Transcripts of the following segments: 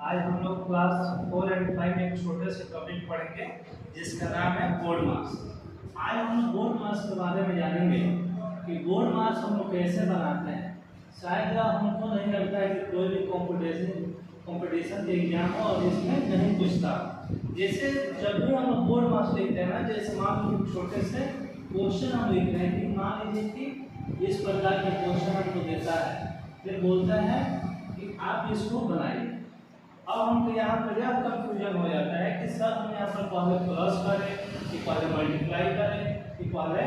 आज हम लोग क्लास 4 एंड 5 में एक छोटे से टॉपिक पढ़ेंगे जिसका नाम है बोर्ड मार्क्स। आज हम बोर्ड मार्क्स के बारे में जानेंगे कि बोर्ड मार्क्स हम लोग कैसे बनाते हैं। शायद हमको नहीं लगता है कि कोई भी कंपटीशन के एग्जाम हो और इसमें नहीं पूछता। जैसे जब भी हम बोर्ड मार्क्स लिखते हैं ना, जैसे मान लीजिए छोटे से क्वेश्चन हम लिख रहे हैं कि मान लीजिए कि इस प्रकार के क्वेश्चन हमको देता है, फिर बोलता है कि आप इसको बनाइए। अब हमको यहाँ पर यह कंफ्यूजन हो जाता है कि सर हम यहाँ पर पहले प्लस करें कि पहले मल्टीप्लाई करें कि पहले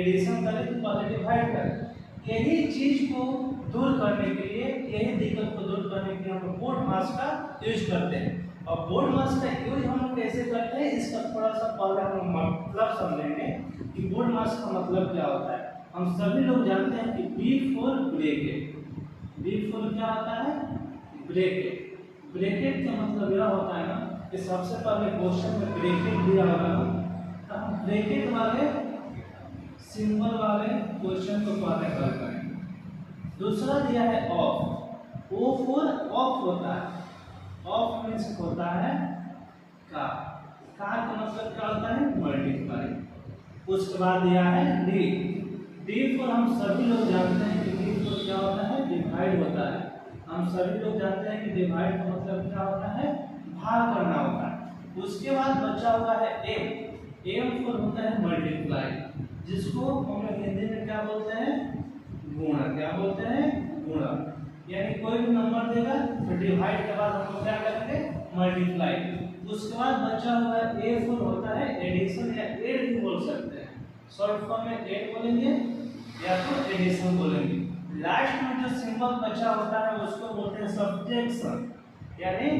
एडिशन करें कि पहले डिवाइड करें। यही चीज को दूर करने के लिए, यही दिक्कत को दूर करने के लिए हम बोर्ड मार्क्स का यूज करते हैं। और बोर्ड मार्क्स का यूज हम लोग कैसे करते हैं इसका थोड़ा सा पहले हम मतलब समझेंगे कि बोर्ड मार्क्स का मतलब क्या होता है। हम सभी लोग जानते हैं कि B for bracket. B for क्या होता है? ब्रैकेट। ब्रैकेट का मतलब यह होता है ना कि सबसे पहले क्वेश्चन में ब्रैकेट दिया होगा ना, तो हम ब्रैकेट वाले सिंबल वाले क्वेश्चन को पहले हल करेंगे। दूसरा दिया है ऑफ। ओ फॉर ऑफ होता है। ऑफ मीन्स होता है का का मतलब क्या होता है? मल्टीप्लाई। उसके बाद दिया है डी। डी फॉर हम सभी लोग जानते हैं कि डी फॉर क्या होता है? डिवाइड होता है। हम सभी लोग जानते हैं कि डिवाइड का मतलब क्या होता है? भाग करना होता है। उसके बाद बचा हुआ है एम। एम फॉर होता है मल्टीप्लाई, जिसको हम हिंदी में क्या बोलते हैं? गुणा। क्या बोलते हैं? गुणा। यानी कोई भी नंबर देगा तो डिवाइड के बाद हम लोग क्या करेंगे? मल्टीप्लाई। उसके बाद बचा हुआ है ए फॉर होता है एडिशन या एड भी बोल सकते हैं। शॉर्ट फॉर्म में एड बोलेंगे या तो एडिशन बोलेंगे। लास्ट में जो सिंबल बचा होता है उसको बोलते हैं सब्ट्रैक्शन। यानी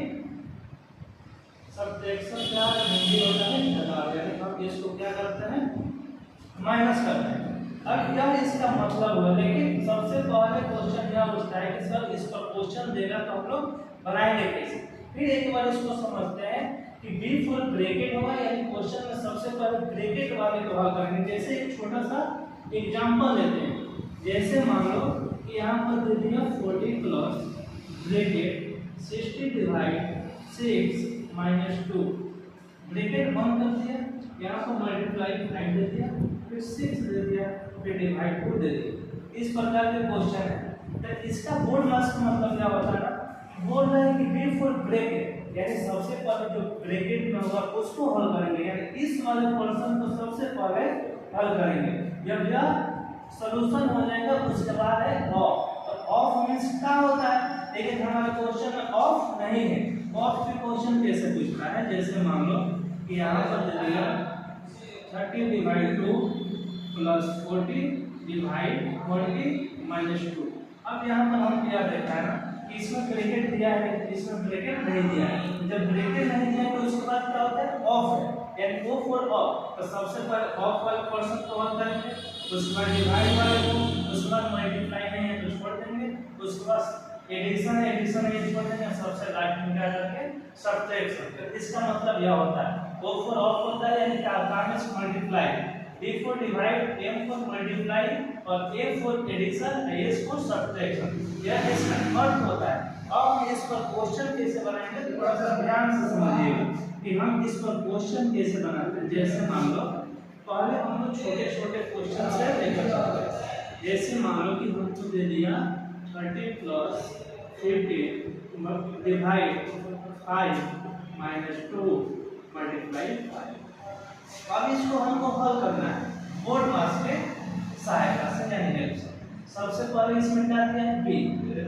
सब्ट्रैक्शन क्या हिंदी होता है? घटाव। यानी हम इसको क्या करते हैं? माइनस करते हैं। अब यह इसका मतलब हुआ, लेकिन सबसे पहले क्वेश्चन यह पूछता है कि सर इस पर क्वेश्चन देगा तो हम लोग बनाएंगे कैसे। फिर एक बार इसको समझते हैं कि बी फॉर ब्रैकेट होगा, यानी क्वेश्चन में सबसे पहले ब्रैकेट वाले को हल करेंगे। जैसे एक छोटा सा एग्जांपल लेते हैं। जैसे मान लो कि यहाँ पर दे दिया 40 plus bracket 60 divide 6 minus 2 bracket बंद कर दिया, यहाँ पर मल्टीप्लाई 5 दे दिया, फिर 6 दे दिया, फिर डिवाइड 2 दे दिया। इस प्रकार के क्वेश्चन है। तो इसका बोर्ड मार्क्स का मतलब क्या होता है ना, बोल रहे हैं कि बी फॉर ब्रैकेट, यानी सबसे पहले जो ब्रैकेट में होगा उसको हल करेंगे। यानी इस वाले पोर्शन को सबसे पहले हल करेंगे। जब यह सॉल्यूशन हो जाएगा उसके बाद है ऑफ। तो ऑफ मींस क्या होता है, लेकिन हमारे क्वेश्चन में ऑफ नहीं है। ऑफ के क्वेश्चन कैसे पूछता है? जैसे मान लो कि यहाँ पर दे दिया 30 डिवाइड 2 प्लस 40 डिवाइड 20 माइनस 2। अब यहाँ पर हम क्या देखा है ना कि इसमें ब्रैकेट दिया है, इसमें ब्रैकेट नहीं दिया है। जब ब्रैकेट नहीं दिया तो उसके बाद क्या होता है? ऑफ है, यानी ओ फॉर ऑफ। तो सबसे पहले ऑफ वाले पर्सन को हल करेंगे, उसके बाद डिवाइड वाले को, उसके बाद मल्टीप्लाई नहीं है तो छोड़ देंगे, उसके बाद एडिशन है, एडिशन है छोड़ देंगे, सबसे लास्ट में क्या करके सब्ट्रैक्शन। तो इसका मतलब यह होता है ओ फॉर ऑफ होता है यानी क्या multiply, D for divide, M for multiply और A for addition, S for subtraction. यह इसका अर्थ होता है। अब हम इस पर क्वेश्चन कैसे बनाएंगे थोड़ा सा ध्यान से समझिएगा कि हम इस पर क्वेश्चन कैसे बनाते हैं। जैसे मान लो पहले हम लोग छोटे छोटे क्वेश्चन से लेकर चलते हैं। जैसे मान लो कि हमको दे दिया 30 प्लस 50 डिवाइड 5 माइनस 2 मल्टीप्लाई 5। अब इसको हमको हल करना है बोर्ड मार्क्स के सहायता से, यानी हेल्प से। सबसे पहले इसमें क्या दिया है? बी।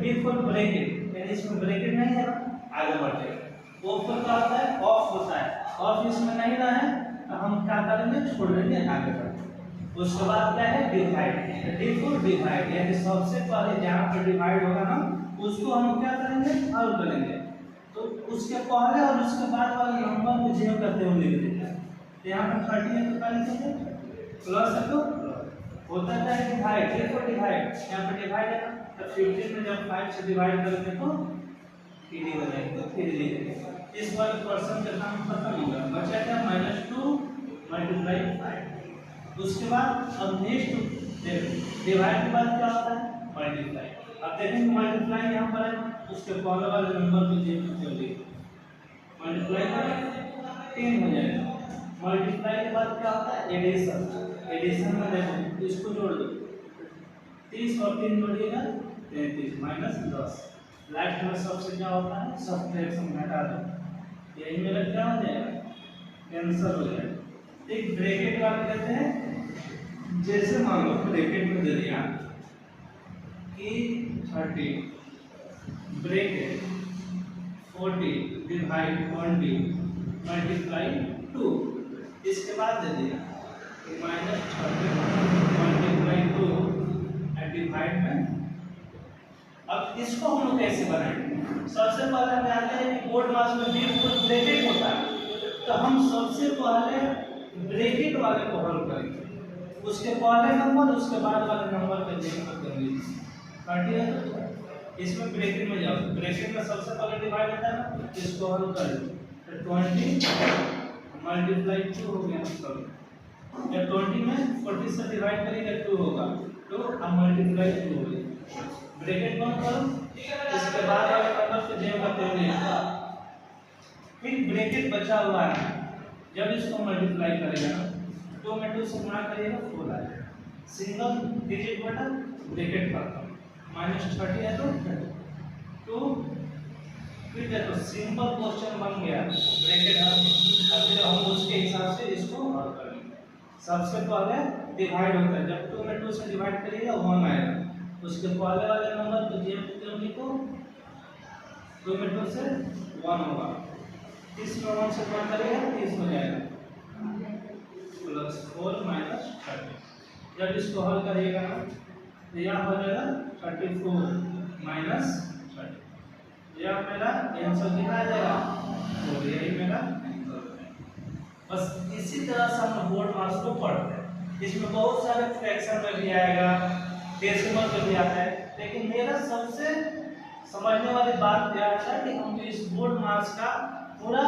बी फॉर ब्रैकेट, यानी इसमें ब्रैकेट नहीं है ना, आगे बढ़ते हैं। ओ फॉर क्या होता है? ऑफ होता है। ऑफ इसमें नहीं रहा है तो हम क्या करेंगे? छोड़ देंगे, आगे बढ़ते। उसके बाद क्या है? डिवाइड। डी फॉर डिवाइड, यानी सबसे पहले जहाँ पर डिवाइड होगा ना उसको हम क्या करेंगे? हल करेंगे। तो उसके पहले और उसके बाद वाले नंबर को जेब करते हुए लिख देते हैं। तो यहाँ पर 30 है तो क्या लिखेंगे? प्लस है तो होता है डिवाइड, डी फॉर डिवाइड, यहाँ पर डिवाइड है ना, तो 15 में जब 5 से डिवाइड करेंगे तो 3 हो जाएगा, तो 3 लिखेंगे। इस वाले पर्सन का काम खत्म होगा, बचेगा -2 मल्टीप्लाई 5। उसके बाद अब नेक्स्ट डिवाइड के बाद क्या होता है? मल्टीप्लाई। अब देखेंगे मल्टीप्लाई यहाँ पर है, उसके पहले वाले नंबर को जेब में जोड़ देंगे। क्या होता है एडिशन। एडिशन में देखो इसको जोड़ दो, 30 और 3 जोड़िएगा 33 माइनस 10। लास्ट में सबसे क्या होता है सब्ट्रैक्शन, घटा दो, यही मेरा क्या हो जाएगा कैंसिल हो जाएगा। एक ब्रैकेट वाले कहते हैं, जैसे मान लो ब्रैकेट में दे दिया कि 30 ब्रैकेट 40 डिवाइड 20 मल्टीप्लाई 2, इसके बाद दे दिया कि माइनस 30 मल्टीप्लाई 2 डिवाइड में। अब इसको हम लोग कैसे बनाएंगे? सबसे पहले हम जानते हैं कि बोर्ड मास में बिल्कुल ब्रैकेट होता है, तो हम सबसे पहले ब्रैकेट वाले को हल करेंगे, उसके पहले नंबर उसके बाद वाले नंबर पे देखकर करेंगे। काटिए तो इसमें ब्रैकेट में जाओ, ब्रैकेट में सबसे पहले डिवाइड होता है ना, इसको हल कर तो 20 मल्टीप्लाई 2 हो गया सब। या 20 में 40 से डिवाइड करेंगे 2 होगा, तो अब मल्टीप्लाई 2 हो गया। ब्रैकेट बंद करो, इसके बाद वाले नंबर पे जेब करते हैं, फिर ब्रैकेट बचा हुआ है, जब इसको मल्टीप्लाई करेगा ना 2 में 2 से गुणा करिएगा 4 आएगा। सिंगल डिजिट बटा ब्रैकेट करता हूं, माइनस 30 है तो 2, फिर देखो सिंपल क्वेश्चन बन गया ब्रैकेट हल। अब फिर हम उसके हिसाब से इसको हल करेंगे। सबसे पहले डिवाइड होता है, जब 2 में 2 से डिवाइड करिएगा 1 आएगा, उसके पहले वाले नंबर को जेब लिखो, 2 में 2 से 1 होगा, 30 में 1 से गुणा करेगा 30 हो जाएगा प्लस 4 माइनस 30। जब इसको हल करिएगा ना तो यह हो जाएगा 34 माइनस 30, यह मेरा आंसर कितना आ जाएगा, और यही मेरा आंसर है। बस इसी तरह से हम बोर्ड मास को पढ़ते हैं। इसमें बहुत सारे फ्रैक्शन में भी आएगा, डेसिमल में भी आता है, लेकिन मेरा सबसे समझने वाली बात यह है कि हमको इस बोर्ड मास का पूरा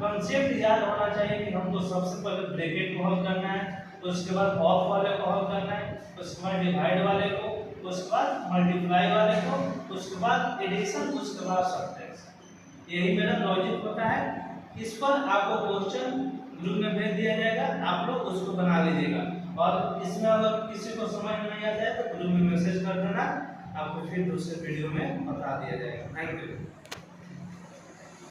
कॉन्सेप्ट याद होना चाहिए कि हमको सबसे पहले ब्रैकेट को हल करना है, उसके बाद ऑफ वाले को हल करना है, उसके बाद डिवाइड वाले को, उसके बाद मल्टीप्लाई वाले को, उसके बाद एडिशन, उसके बाद सब्ट्रैक्शन। यही मेरा लॉजिक होता है। इस पर आपको क्वेश्चन ग्रुप में भेज दिया जाएगा, आप लोग उसको बना लीजिएगा, और इसमें अगर किसी को समझ में नहीं आ जाए तो ग्रुप में मैसेज कर देना, आपको फिर दूसरे वीडियो में बता दिया जाएगा। Thank you.